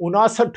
59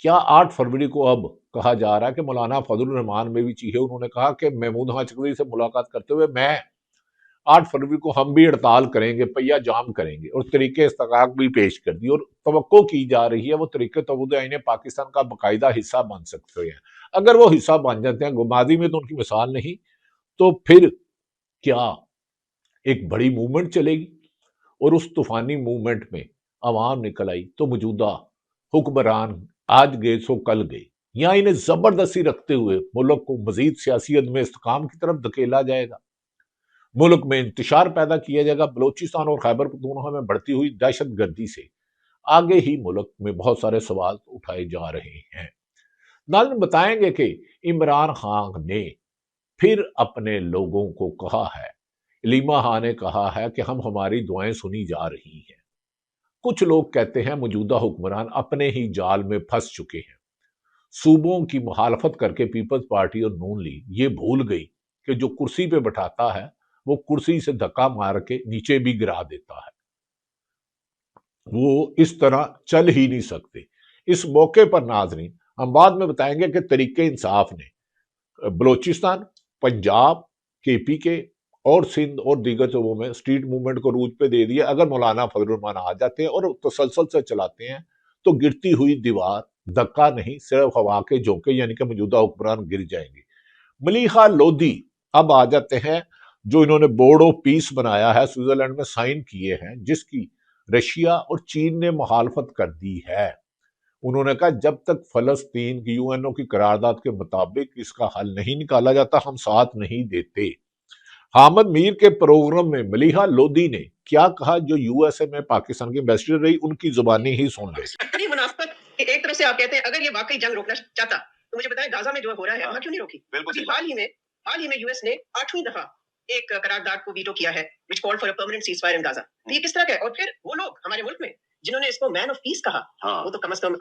کیا 8 فروری کو اب کہا جا رہا ہے کہ مولانا فضل الرحمان میں بھی چاہیے، انہوں نے کہا کہ محمود حامد چکردی سے ملاقات کرتے ہوئے میں 8 فروری کو ہم بھی ہڑتال کریں گے، پہیہ جام کریں گے، اور طریقے استحقاق بھی پیش کر دی، اور توقع کی جا رہی ہے وہ طریقے تبود آئین پاکستان کا باقاعدہ حصہ بن سکتے ہیں۔ اگر وہ حصہ بن جاتے ہیں، ماضی میں تو ان کی مثال نہیں، تو پھر کیا ایک بڑی موومنٹ چلے گی، اور اس طوفانی موومنٹ میں عوام نکل آئی تو موجودہ حکمران آج گئے سو کل گئے، یا انہیں زبردستی رکھتے ہوئے ملک کو مزید سیاسی عدم استحکام کی طرف دھکیلا جائے گا، ملک میں انتشار پیدا کیا جائے گا، بلوچستان اور خیبر پختونخوا میں بڑھتی ہوئی دہشت گردی سے آگے ہی ملک میں بہت سارے سوال اٹھائے جا رہے ہیں۔ ناظرین بتائیں گے کہ عمران خان نے پھر اپنے لوگوں کو کہا ہے، علیمہ خان نے کہا ہے کہ ہماری دعائیں سنی جا رہی ہیں۔ کچھ لوگ کہتے ہیں موجودہ حکمران اپنے ہی جال میں پھنس چکے ہیں، صوبوں کی مخالفت کر کے پیپلز پارٹی اور نون لیگ یہ بھول گئی کہ جو کرسی پہ بٹھاتا ہے وہ کرسی سے دھکا مار کے نیچے بھی گرا دیتا ہے، وہ اس طرح چل ہی نہیں سکتے۔ اس موقع پر ناظرین ہم بعد میں بتائیں گے کہ تحریک انصاف نے بلوچستان، پنجاب، کے پی کے اور سندھ اور دیگر صوبوں میں اسٹریٹ موومنٹ کو روج پہ دے دیا۔ اگر مولانا فضل الرحمان آ جاتے ہیں اور تسلسل سے چلاتے ہیں تو گرتی ہوئی دیوار دھکا نہیں، صرف ہوا کے جھونکے، یعنی کہ موجودہ حکمران گر جائیں گے۔ ملیحہ لودھی اب آ جاتے ہیں، جو انہوں نے بورڈ آف پیس بنایا ہے، سوئٹزرلینڈ میں سائن کیے ہیں، جس کی رشیا اور چین نے مخالفت کر دی ہے۔ انہوں نے کہا جب تک فلسطین کی یو این او کی قرارداد کے مطابق اس کا حل نہیں نکالا جاتا ہم ساتھ نہیں دیتے۔ حامد میر کے پروگرام میں ملیحہ لودھی نے کیا کہا، جو یو ایس اے میں پاکستان کی ایمبیسڈر رہی، ان کی زبانی ہی سن لیں۔ منافقت ایک طرف سے آپ کہتے ہیں اگر یہ واقعی جنگ روکنا چاہتا تو مجھے بتائیں غازہ میں جو ہو رہا ہے وہاں کیوں نہیں روکی؟ حال ہی میں یو ایس نے 8ویں دفعہ ایک قرارداد کو ویٹو کیا ہے which called for a permanent ceasefire in Gaza۔ یہ کس طرح کا ہے؟ اور پھر وہ لوگ ہمارے ملک میں جنہوں نے اس کو مین آف پیس کہا، وہ تو کم از کم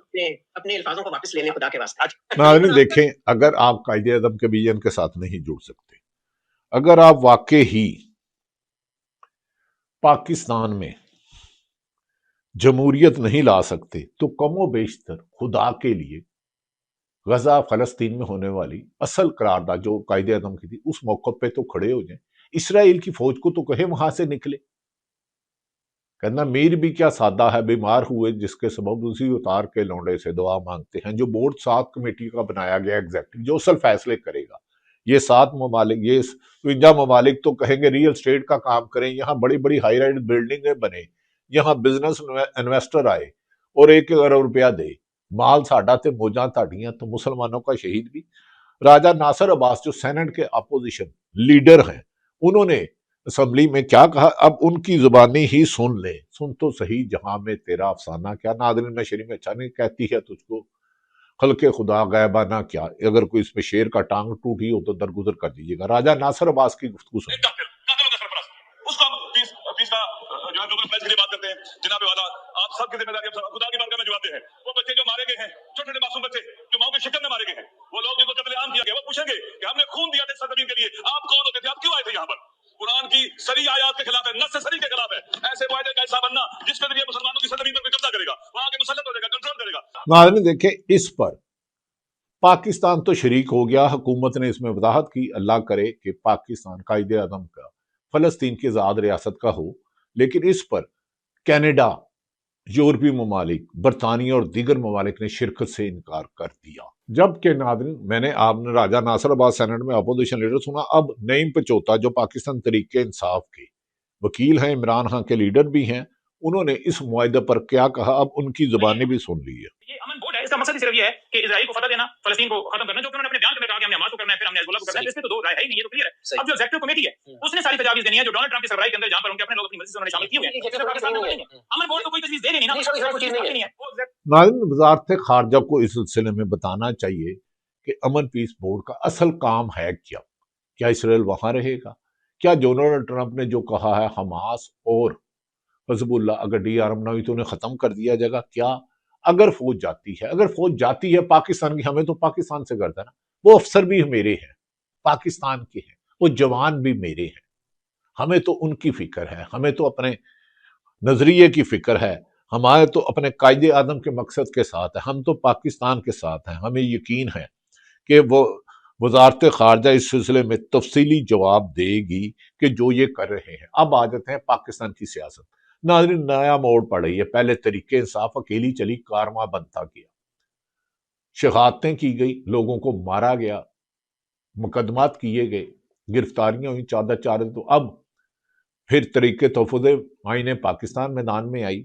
اپنے الفاظوں کو واپس لے لیں خدا کے واسطے۔ ناظرین دیکھیں، اگر آپ قائد اعظم کے ویژن کے ساتھ نہیں جڑ سکتے، اگر آپ واقع ہی پاکستان میں جمہوریت نہیں لا سکتے، تو کم و بیشتر خدا کے لیے غزہ فلسطین میں ہونے والی اصل قرارداد جو قائد اعظم کی تھی اس موقع پہ تو کھڑے ہو جائیں۔ اسرائیل کی فوج کو تو کہیں وہاں سے نکلے، کہنا میر بھی کیا سادہ ہے، بیمار ہوئے جس کے سبب اسی اتار کے لونڈے سے دعا مانگتے ہیں۔ جو بورڈ 7 کمیٹی کا بنایا گیا ایگزیکٹو جو اصل فیصلے کرے گا، یہ 7 ممالک، یہ 52 ممالک تو کہیں گے ریئل اسٹیٹ کا کام کریں، یہاں بڑی بڑی ہائی رائز بلڈنگیں بنے، یہاں بزنس انویسٹر آئے اور 1 ارب روپیہ دے، مال ساڈا تے موجاں تاڑیاں، تو مسلمانوں کا شہید بھی۔ راجہ ناصر عباس جو سینٹ کے اپوزیشن لیڈر ہیں، انہوں نے اسمبلی میں کیا کہا، اب ان کی زبانی ہی سن لیں۔ سن تو صحیح جہاں میں تیرا افسانہ کیا، ناظرین میں شریف اچھا نہیں کہتی ہے تجھ کو خلق خدا غیبانہ کیا، اگر کوئی اس میں شیر کا ٹانگ ٹوٹی ہو تو درگزر کر دیجیے گا۔ راجہ ناصر عباس کی گفتگو سنیں۔ اس کو ہم پیس کا جو ہے گلوبل پلان کے لیے بات کرتے ہیں، جناب والا آپ سب کی ذمہ داری خدا کی بارگاہ میں جواب دے ہیں۔ وہ بچے جو مارے گئے ہیں، چھوٹے چھوٹے معصوم بچے جو ماؤں کے شکم میں مارے گئے ہیں، وہ لوگ جن کو قتل عام کیا گیا، وہ پوچھیں گے کہ ہم نے خون دیا تھا سرزمین کے لیے، آپ کون ہوتے تھے، آپ کیوں آئے تھے یہاں پر؟ قرآن کی سری آیات کے خلاف ہے، نص سری کے خلاف ہے۔ ایسے معاہدے کا حصہ بننا جس کے ذریعے مسلمانوں کی سرزمین پر کوئی قبضہ کرے گا، وہاں کے مسلط ہو جائے گا، کنٹرول کرے گا۔ ناظرین دیکھیں، اس پر پاکستان تو شریک ہو گیا، حکومت نے اس میں وضاحت کی، اللہ کرے کہ پاکستان قائد اعظم کا فلسطین کی آزاد ریاست کا ہو، لیکن اس پر کینیڈا، یورپی ممالک، برطانیہ اور دیگر ممالک نے شرکت سے انکار کر دیا۔ جبکہ ناظرین میں نے آپ نے راجہ ناصر عباس سینٹ میں اپوزیشن لیڈر سنا، اب نعیم پچوتا جو پاکستان تحریک انصاف کے وکیل ہیں، عمران خان کے لیڈر بھی ہیں، انہوں نے اس معاہدے پر کیا کہا، اب ان کی زبانی بھی سن لی ہے۔ یہ امن بورڈ ہے، اس کا مقصد صرف یہ ہے کہ اسرائیل کو فتح دینا، فلسطین کو ختم کرنا، جو کہ انہوں نے اپنے بیان میں کہا کہ ہم نے حماس کو کرنا ہے، پھر ہم نے حزب اللہ کو کرنا ہے، اس میں تو دو رائے ہے ہی نہیں، یہ تو کلیئر ہے۔ اب جو ایگزیکٹو کمیٹی ہے اس نے ساری تجاویز دینی ہے جو ڈونلڈ ٹرمپ کی سربراہی کے اندر جہاں پر ان کے اپنے لوگ اپنی مرضی سے انہوں نے شامل کیے ہوئے ہیں۔ امن بورڈ تو کوئی تجویز دے نہیں نا، ناظرین وزارت خارجہ کو اس سلسلے میں بتانا چاہیے کہ امن پیس بورڈ کا اصل کام ہے کیا؟ کیا اسرائیل وہاں رہے گا؟ کیا ڈونلڈ ٹرمپ نے جو کہا ہے حماس اور حزب اللہ اگر ڈی آرم نہ ہوئی تو انہیں ختم کر دیا جائے گا؟ کیا اگر فوج جاتی ہے، اگر فوج جاتی ہے پاکستان کی، ہمیں تو پاکستان سے کرتا ہے نا، وہ افسر بھی میرے ہیں، پاکستان کے ہیں، وہ جوان بھی میرے ہیں، ہمیں تو ان کی فکر ہے، ہمیں تو اپنے نظریے کی فکر ہے، ہمارے تو اپنے قائد اعظم کے مقصد کے ساتھ ہے، ہم تو پاکستان کے ساتھ ہیں، ہمیں یقین ہے کہ وہ وزارت خارجہ اس سلسلے میں تفصیلی جواب دے گی کہ جو یہ کر رہے ہیں۔ اب آ جاتے ہیں پاکستان کی سیاست۔ ناظرین، نیا موڑ پڑ رہی ہے۔ پہلے تحریک انصاف اکیلی چلی، کارواں بنتا گیا، شہادتیں کی گئی، لوگوں کو مارا گیا، مقدمات کیے گئے، گرفتاریاں ہوئی، 14 تو اب پھر تحریک تحفظ آئین پاکستان میدان میں آئی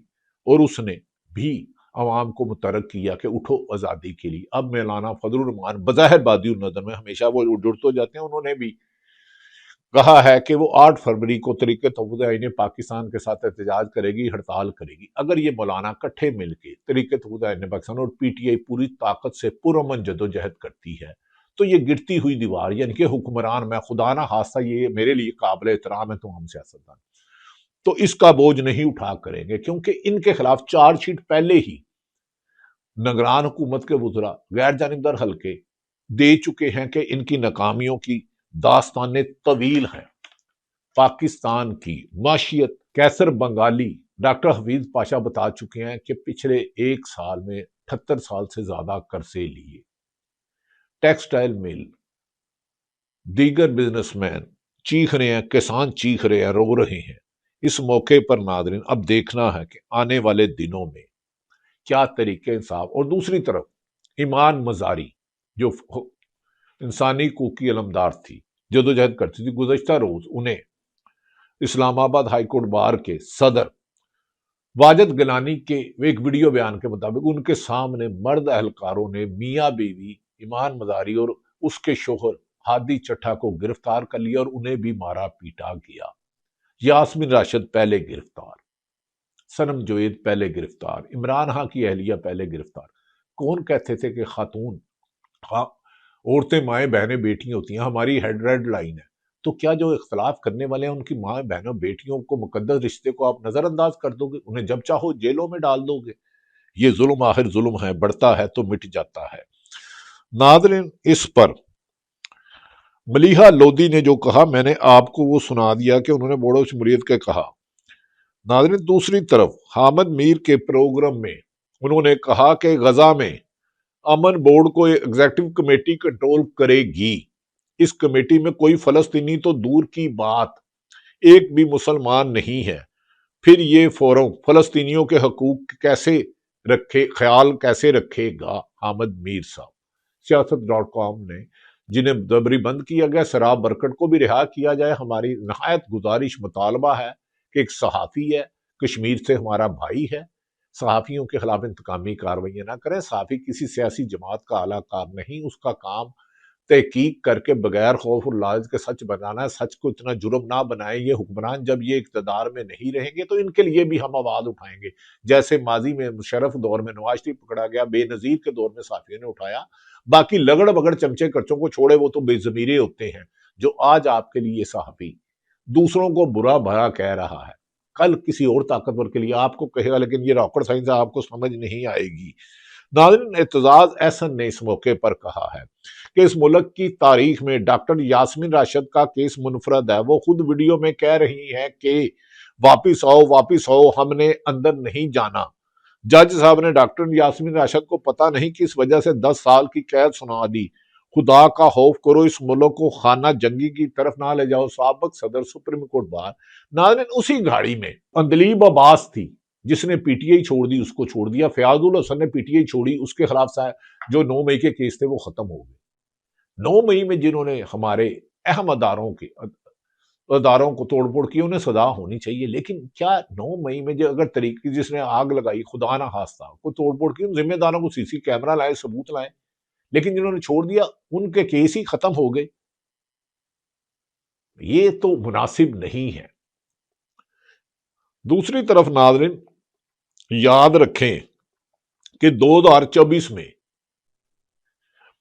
اور اس نے بھی عوام کو متحرک کیا کہ اٹھو آزادی کے لیے۔ اب مولانا فضل الرحمان بظاہر بادی النظر میں ہمیشہ وہ جڑتے ہو جاتے ہیں، انہوں نے بھی کہا ہے کہ وہ 8 فروری کو تحریک تحفظ آئین پاکستان کے ساتھ احتجاج کرے گی، ہڑتال کرے گی۔ اگر یہ مولانا کٹھے مل کے تحریک تحفظ آئین پاکستان اور پی ٹی آئی پوری طاقت سے پرامن جدوجہد کرتی ہے تو یہ گرتی ہوئی دیوار، یعنی کہ حکمران، میں خدا نہ خواستہ یہ میرے لیے قابل احترام ہے تمام سیاستدان، تو اس کا بوجھ نہیں اٹھا کریں گے، کیونکہ ان کے خلاف چارج شیٹ پہلے ہی نگران حکومت کے وزراء، غیر جانبدار حلقے دے چکے ہیں کہ ان کی ناکامیوں کی داستانیں طویل ہیں۔ پاکستان کی معیشت، کیسر بنگالی ڈاکٹر حفیظ پاشا بتا چکے ہیں کہ پچھلے 1 سال میں 78 سال سے زیادہ قرضے لیے۔ ٹیکسٹائل مل، دیگر بزنس مین چیخ رہے ہیں، کسان چیخ رہے ہیں، رو رہے ہیں۔ اس موقع پر ناظرین اب دیکھنا ہے کہ آنے والے دنوں میں کیا طریقے انصاف، اور دوسری طرف ایمان مزاری جو انسانی حقوق کی علمدار تھی، جدوجہد کرتی تھی، گزشتہ روز انہیں اسلام آباد ہائی کورٹ بار کے صدر واجد گیلانی کے ایک ویڈیو بیان کے مطابق ان کے سامنے مرد اہلکاروں نے میاں بیوی ایمان مزاری اور اس کے شوہر ہادی چٹھا کو گرفتار کر لیا اور انہیں بھی مارا پیٹا گیا۔ یاسمین راشد پہلے گرفتار، سنم جوید پہلے گرفتار، عمران خان کی اہلیہ پہلے گرفتار۔ کون کہتے تھے کہ خاتون، عورتیں مائیں بہنیں بیٹیاں ہوتی ہیں، ہماری ریڈ لائن ہے، تو کیا جو اختلاف کرنے والے ہیں ان کی ماں بہنوں بیٹیوں کو، مقدس رشتے کو آپ نظر انداز کر دو گے، انہیں جب چاہو جیلوں میں ڈال دو گے؟ یہ ظلم آخر ظلم ہے، بڑھتا ہے تو مٹ جاتا ہے۔ ناظرین، اس پر ملیحہ لودھی نے جو کہا میں نے آپ کو وہ سنا دیا کہ انہوں نے بوڈو شمولیت کا کہا۔ ناظرین، دوسری طرف حامد میر کے پروگرام میں انہوں نے کہا کہ غزہ میں امن بورڈ کو ایگزیکٹو کمیٹی کنٹرول کرے گی، اس کمیٹی میں کوئی فلسطینی تو دور کی بات، ایک بھی مسلمان نہیں ہے، پھر یہ فورم فلسطینیوں کے حقوق کیسے رکھے، خیال کیسے رکھے گا؟ حامد میر صاحب۔ سیاست.com نے جنہیں دبری بند کیا گیا، سراب برکت کو بھی رہا کیا جائے۔ ہماری نہایت گزارش مطالبہ ہے کہ ایک صحافی ہے، کشمیر سے ہمارا بھائی ہے، صحافیوں کے خلاف انتقامی کارروائیاں نہ کریں۔ صحافی کسی سیاسی جماعت کا اعلیٰ کار نہیں، اس کا کام تحقیق کر کے بغیر خوف اور لالچ کے سچ بنانا ہے۔ سچ کو اتنا جرم نہ بنائیں۔ یہ حکمران جب یہ اقتدار میں نہیں رہیں گے تو ان کے لیے بھی ہم آواز اٹھائیں گے، جیسے ماضی میں مشرف دور میں نواز شریف پکڑا گیا، بے نظیر کے دور میں صحافیوں نے اٹھایا۔ باقی لگڑ بگڑ چمچے کرچوں کو چھوڑے، وہ تو بے ضمیرے ہوتے ہیں۔ جو آج آپ کے لیے صحافی دوسروں کو برا بھلا کہہ رہا ہے، کل کسی اور طاقتور کے لیے آپ کو کہے گا، لیکن یہ راکٹ سائنس آپ کو سمجھ نہیں آئے گی۔ ناظرین، اعتزاز احسن نے اس موقع پر کہا ہے کہ اس ملک کی تاریخ میں ڈاکٹر یاسمین راشد کا کیس منفرد ہے۔ وہ خود ویڈیو میں کہہ رہی ہیں کہ واپس آؤ واپس آؤ، ہم نے اندر نہیں جانا۔ جج صاحب نے ڈاکٹر یاسمین راشد کو پتہ نہیں کس وجہ سے 10 سال کی قید سنا دی۔ خدا کا خوف کرو، اس ملک کو خانہ جنگی کی طرف نہ لے جاؤ۔ سابق صدر سپریم کورٹ بار۔ ناظرین، اسی گاڑی میں اندلیب عباس تھی جس نے پی ٹی آئی چھوڑ دی، اس کو چھوڑ دیا۔ فیاض الحسن نے پی ٹی آئی چھوڑی، اس کے خلاف جو 9 مئی کے کیس تھے وہ ختم ہو گئے۔ 9 مئی میں جنہوں نے ہمارے اہم اداروں کو توڑ پھوڑ کی، انہیں سزا ہونی چاہیے۔ لیکن کیا 9 مئی میں اگر طریقے جس نے آگ لگائی، خدا نہ خواستہ کوئی توڑ پھوڑ کی، ان ذمہ داروں کو سی سی کیمرہ لائے، ثبوت لائے، لیکن جنہوں نے چھوڑ دیا ان کے کیس ہی ختم ہو گئے۔ یہ تو مناسب نہیں ہے۔ دوسری طرف ناظرین، یاد رکھیں کہ 2024 میں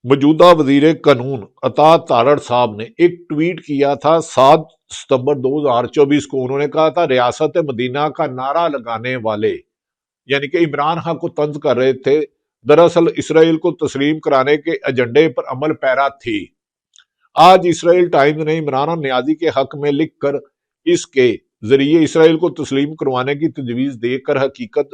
موجودہ وزیر قانون عطا تارڑ صاحب نے ایک ٹویٹ کیا تھا 7 ستمبر 2024 کو۔ انہوں نے کہا تھا ریاست مدینہ کا نعرہ لگانے والے، یعنی کہ عمران خان کو طنز کر رہے تھے، دراصل اسرائیل کو تسلیم کرانے کے ایجنڈے پر عمل پیرا تھی۔ آج اسرائیل ٹائمز نے عمران نیازی کے حق میں لکھ کر اس کے ذریعے اسرائیل کو تسلیم کروانے کی تجویز دے کر حقیقت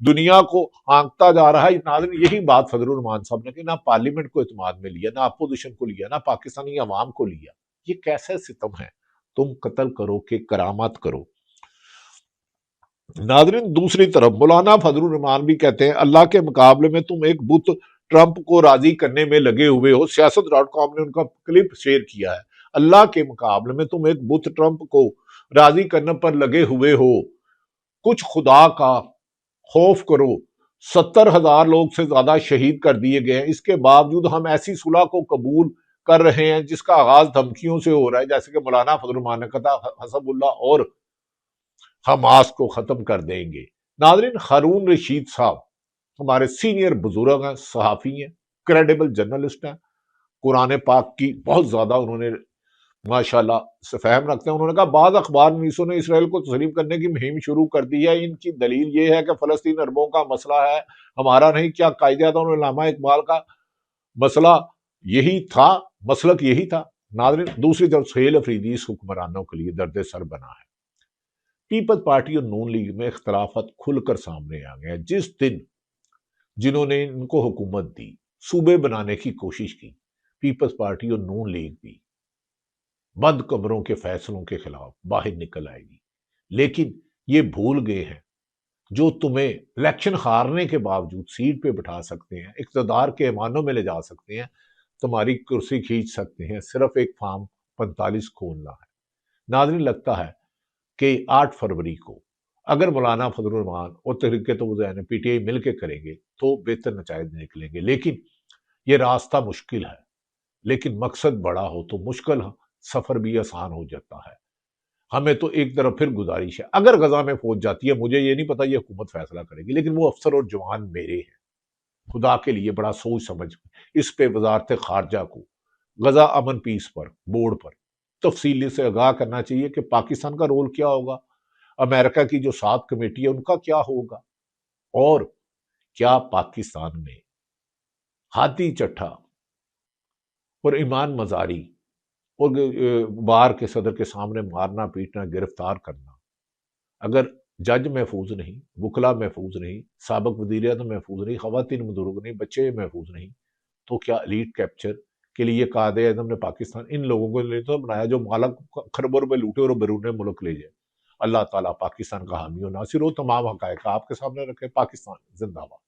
دنیا کو آنکتا جا رہا ہے۔ ناظرین یہی بات فضل الرحمان صاحب نے کہ نہ پارلیمنٹ کو اعتماد میں لیا، نہ اپوزیشن کو لیا، نہ پاکستانی عوام کو لیا۔ یہ کیسے ستم ہے؟ تم قتل کرو کہ کرامت کرو۔ ناظرین دوسری طرف مولانا فضل الرحمان بھی کہتے ہیں اللہ کے مقابلے میں تم ایک بت ٹرمپ کو راضی کرنے میں لگے ہوئے ہو۔ سیاست.com نے ان کا کلپ شیئر کیا ہے۔ اللہ کے مقابلے میں تم ایک بت ٹرمپ کو راضی کرنے پر لگے ہوئے ہو۔ کچھ خدا کا خوف کرو۔ 70,000 لوگ سے زیادہ شہید کر دیے گئے ہیں، اس کے باوجود ہم ایسی صلح کو قبول کر رہے ہیں جس کا آغاز دھمکیوں سے ہو رہا ہے، جیسے کہ مولانا فضل الرحمان نے کہا حزب اللہ اور حماس کو ختم کر دیں گے۔ ناظرین ہارون رشید صاحب ہمارے سینئر بزرگ ہیں، صحافی ہیں، کریڈیبل جرنلسٹ ہیں، قرآن پاک کی بہت زیادہ انہوں نے ماشاءاللہ سے فہم رکھتے ہیں۔ انہوں نے کہا بعض اخبار نویسوں نے اسرائیل کو تسلیم کرنے کی مہم شروع کر دی ہے، ان کی دلیل یہ ہے کہ فلسطین عربوں کا مسئلہ ہے، ہمارا نہیں۔ کیا قائد اعظم علامہ اقبال کا مسئلہ یہی تھا، مسلک یہی تھا؟ ناظرین دوسری طرف سہیل افریدی اس حکمرانوں کے لیے درد سر بنا ہے۔ پیپلز پارٹی اور نون لیگ میں اختلافات کھل کر سامنے آ گئے ہیں۔ جس دن جنہوں نے ان کو حکومت دی، صوبے بنانے کی کوشش کی، پیپلز پارٹی اور نون لیگ بھی بند کمروں کے فیصلوں کے خلاف باہر نکل آئے گی، لیکن یہ بھول گئے ہیں جو تمہیں الیکشن ہارنے کے باوجود سیٹ پہ بٹھا سکتے ہیں، اقتدار کے ایوانوں میں لے جا سکتے ہیں، تمہاری کرسی کھینچ سکتے ہیں، صرف ایک فارم 45 کھولنا ہے۔ ناظرین لگتا ہے کہ 8 فروری کو اگر مولانا فضل الرحمان اور تحریک توسیع پی ٹی آئی مل کے کریں گے تو بہتر نتائج نکلیں گے، لیکن یہ راستہ مشکل ہے، لیکن مقصد بڑا ہو تو مشکل سفر بھی آسان ہو جاتا ہے۔ ہمیں تو ایک طرف پھر گزارش ہے، اگر غزہ میں فوج جاتی ہے، مجھے یہ نہیں پتا یہ حکومت فیصلہ کرے گی، لیکن وہ افسر اور جوان میرے ہیں، خدا کے لیے بڑا سوچ سمجھ اس پہ وزارت خارجہ کو غزہ امن پیس پر بورڈ پر تفصیلی سے آگاہ کرنا چاہیے کہ پاکستان کا رول کیا ہوگا، امریکہ کی جو 7 کمیٹی ہے ان کا کیا ہوگا، اور کیا پاکستان میں ہاتھی چٹھا اور ایمان مزاری اور بار کے صدر کے سامنے مارنا پیٹنا گرفتار کرنا، اگر جج محفوظ نہیں، وکلا محفوظ نہیں، سابق وزیر اعظم محفوظ نہیں، خواتین بزرگ نہیں، بچے محفوظ نہیں، تو کیا ایلیٹ کیپچر کے لیے قائد اعظم نے پاکستان ان لوگوں کو لیے تو بنایا جو مالک خربوں روپے لوٹے اور بیرون ملک لے جائے؟ اللہ تعالیٰ پاکستان کا حامی و ناصر ہو۔ تمام حقائق آپ کے سامنے رکھے۔ پاکستان زندہ باد۔